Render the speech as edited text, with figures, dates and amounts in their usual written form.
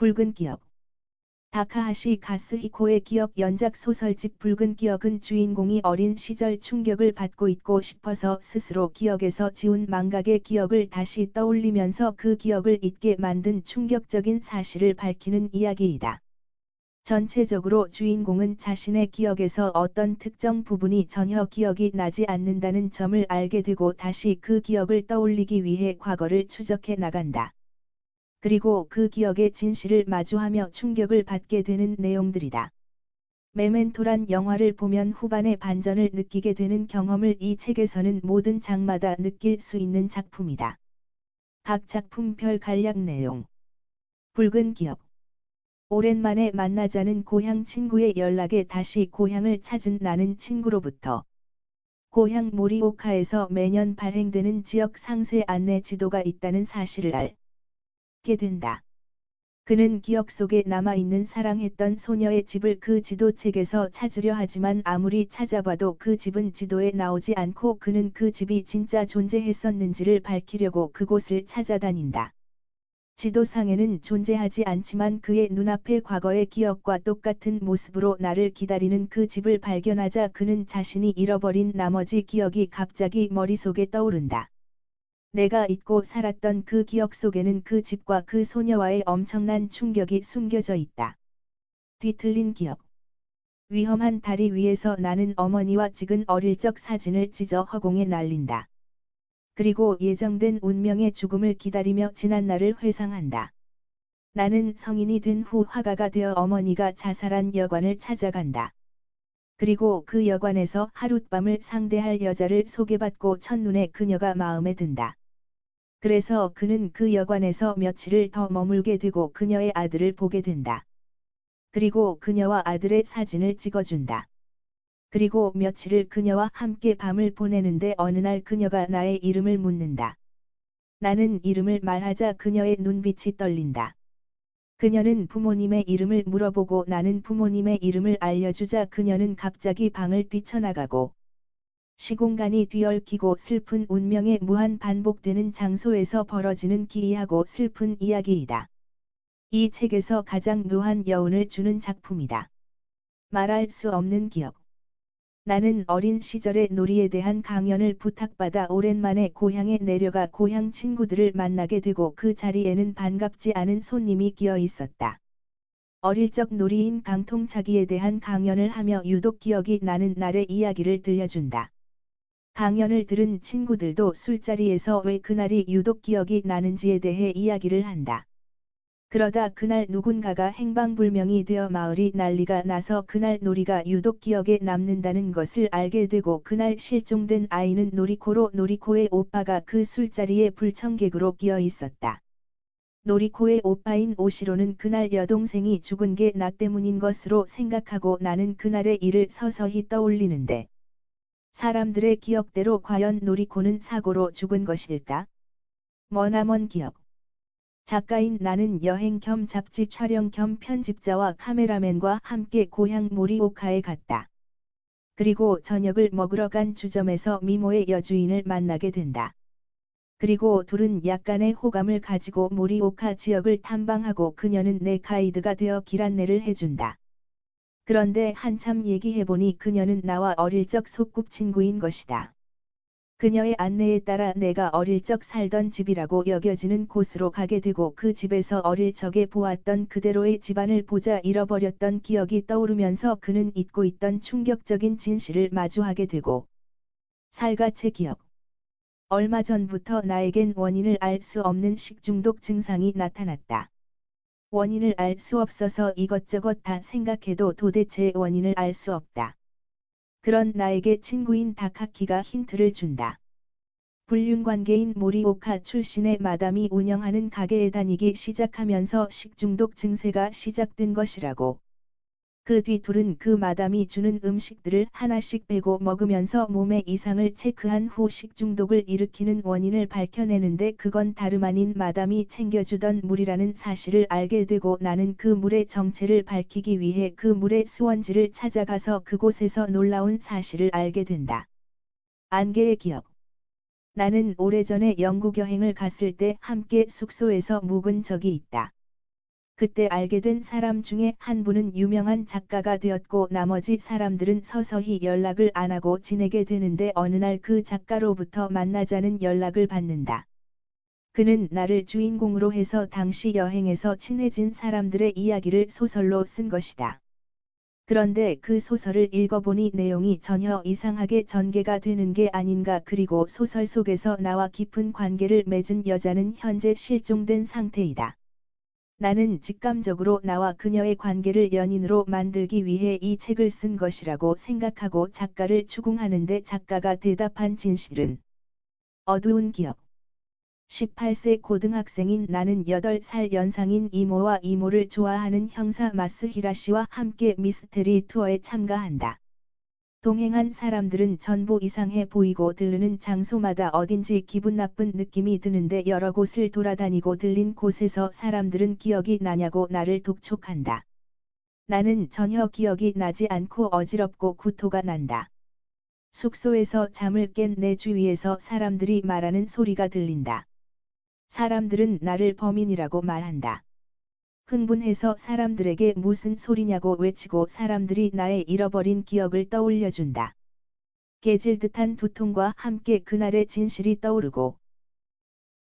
붉은 기억. 다카하시 가스히코의 기억 연작 소설집 붉은 기억은 주인공이 어린 시절 충격을 받고 있고 싶어서 스스로 기억에서 지운 망각의 기억을 다시 떠올리면서 그 기억을 잊게 만든 충격적인 사실을 밝히는 이야기이다. 전체적으로 주인공은 자신의 기억에서 어떤 특정 부분이 전혀 기억이 나지 않는다는 점을 알게 되고 다시 그 기억을 떠올리기 위해 과거를 추적해 나간다. 그리고 그 기억의 진실을 마주하며 충격을 받게 되는 내용들이다. 메멘토란 영화를 보면 후반에 반전을 느끼게 되는 경험을 이 책에서는 모든 장마다 느낄 수 있는 작품이다. 각 작품별 간략 내용. 붉은 기억. 오랜만에 만나자는 고향 친구의 연락에 다시 고향을 찾은 나는 친구로부터 고향 모리오카에서 매년 발행되는 지역 상세 안내 지도가 있다는 사실을 알게 된다. 그는 기억 속에 남아있는 사랑했던 소녀의 집을 그 지도책에서 찾으려 하지만 아무리 찾아봐도 그 집은 지도에 나오지 않고 그는 그 집이 진짜 존재했었는지를 밝히려고 그곳을 찾아다닌다. 지도상에는 존재하지 않지만 그의 눈앞의 과거의 기억과 똑같은 모습으로 나를 기다리는 그 집을 발견하자 그는 자신이 잃어버린 나머지 기억이 갑자기 머릿속에 떠오른다. 내가 잊고 살았던 그 기억 속에는 그 집과 그 소녀와의 엄청난 충격이 숨겨져 있다. 뒤틀린 기억. 위험한 다리 위에서 나는 어머니와 찍은 어릴 적 사진을 찢어 허공에 날린다. 그리고 예정된 운명의 죽음을 기다리며 지난 날을 회상한다. 나는 성인이 된 후 화가가 되어 어머니가 자살한 여관을 찾아간다. 그리고 그 여관에서 하룻밤을 상대할 여자를 소개받고 첫눈에 그녀가 마음에 든다. 그래서 그는 그 여관에서 며칠을 더 머물게 되고 그녀의 아들을 보게 된다. 그리고 그녀와 아들의 사진을 찍어준다. 그리고 며칠을 그녀와 함께 밤을 보내는데 어느 날 그녀가 나의 이름을 묻는다. 나는 이름을 말하자 그녀의 눈빛이 떨린다. 그녀는 부모님의 이름을 물어보고 나는 부모님의 이름을 알려주자 그녀는 갑자기 방을 뛰쳐나가고 시공간이 뒤얽히고 슬픈 운명의 무한 반복되는 장소에서 벌어지는 기이하고 슬픈 이야기이다. 이 책에서 가장 묘한 여운을 주는 작품이다. 말할 수 없는 기억. 나는 어린 시절의 놀이에 대한 강연을 부탁받아 오랜만에 고향에 내려가 고향 친구들을 만나게 되고 그 자리에는 반갑지 않은 손님이 끼어 있었다. 어릴 적 놀이인 강통차기에 대한 강연을 하며 유독 기억이 나는 날의 이야기를 들려준다. 강연을 들은 친구들도 술자리에서 왜 그날이 유독 기억이 나는지에 대해 이야기를 한다. 그러다 그날 누군가가 행방불명이 되어 마을이 난리가 나서 그날 놀이가 유독 기억에 남는다는 것을 알게 되고 그날 실종된 아이는 노리코로 노리코의 오빠가 그 술자리에 불청객으로 끼어 있었다. 노리코의 오빠인 오시로는 그날 여동생이 죽은 게 나 때문인 것으로 생각하고 나는 그날의 일을 서서히 떠올리는데 사람들의 기억대로 과연 노리코는 사고로 죽은 것일까? 머나먼 기억. 작가인 나는 여행 겸 잡지 촬영 겸 편집자와 카메라맨과 함께 고향 모리오카에 갔다. 그리고 저녁을 먹으러 간 주점에서 미모의 여주인을 만나게 된다. 그리고 둘은 약간의 호감을 가지고 모리오카 지역을 탐방하고 그녀는 내 가이드가 되어 길 안내를 해준다. 그런데 한참 얘기해보니 그녀는 나와 어릴 적 소꿉친구인 것이다. 그녀의 안내에 따라 내가 어릴 적 살던 집이라고 여겨지는 곳으로 가게 되고 그 집에서 어릴 적에 보았던 그대로의 집안을 보자 잃어버렸던 기억이 떠오르면서 그는 잊고 있던 충격적인 진실을 마주하게 되고 살갗의 기억. 얼마 전부터 나에겐 원인을 알 수 없는 식중독 증상이 나타났다. 원인을 알 수 없어서 이것저것 다 생각해도 도대체 원인을 알 수 없다. 그런 나에게 친구인 다카키가 힌트를 준다. 불륜관계인 모리오카 출신의 마담이 운영하는 가게에 다니기 시작하면서 식중독 증세가 시작된 것이라고. 그 뒤 둘은 그 마담이 주는 음식들을 하나씩 빼고 먹으면서 몸의 이상을 체크한 후 식중독을 일으키는 원인을 밝혀내는데 그건 다름 아닌 마담이 챙겨주던 물이라는 사실을 알게 되고 나는 그 물의 정체를 밝히기 위해 그 물의 수원지를 찾아가서 그곳에서 놀라운 사실을 알게 된다. 안개의 기억. 나는 오래전에 영국 여행을 갔을 때 함께 숙소에서 묵은 적이 있다. 그때 알게 된 사람 중에 한 분은 유명한 작가가 되었고 나머지 사람들은 서서히 연락을 안 하고 지내게 되는데 어느 날 그 작가로부터 만나자는 연락을 받는다. 그는 나를 주인공으로 해서 당시 여행에서 친해진 사람들의 이야기를 소설로 쓴 것이다. 그런데 그 소설을 읽어보니 내용이 전혀 이상하게 전개가 되는 게 아닌가. 그리고 소설 속에서 나와 깊은 관계를 맺은 여자는 현재 실종된 상태이다. 나는 직감적으로 나와 그녀의 관계를 연인으로 만들기 위해 이 책을 쓴 것이라고 생각하고 작가를 추궁하는데 작가가 대답한 진실은 어두운 기억. 18세 고등학생인 나는 8살 연상인 이모와 이모를 좋아하는 형사 마스히라 씨와 함께 미스테리 투어에 참가한다. 동행한 사람들은 전부 이상해 보이고 들르는 장소마다 어딘지 기분 나쁜 느낌이 드는데 여러 곳을 돌아다니고 들린 곳에서 사람들은 기억이 나냐고 나를 독촉한다. 나는 전혀 기억이 나지 않고 어지럽고 구토가 난다. 숙소에서 잠을 깬 내 주위에서 사람들이 말하는 소리가 들린다. 사람들은 나를 범인이라고 말한다. 흥분해서 사람들에게 무슨 소리냐고 외치고 사람들이 나의 잃어버린 기억을 떠올려준다. 깨질 듯한 두통과 함께 그날의 진실이 떠오르고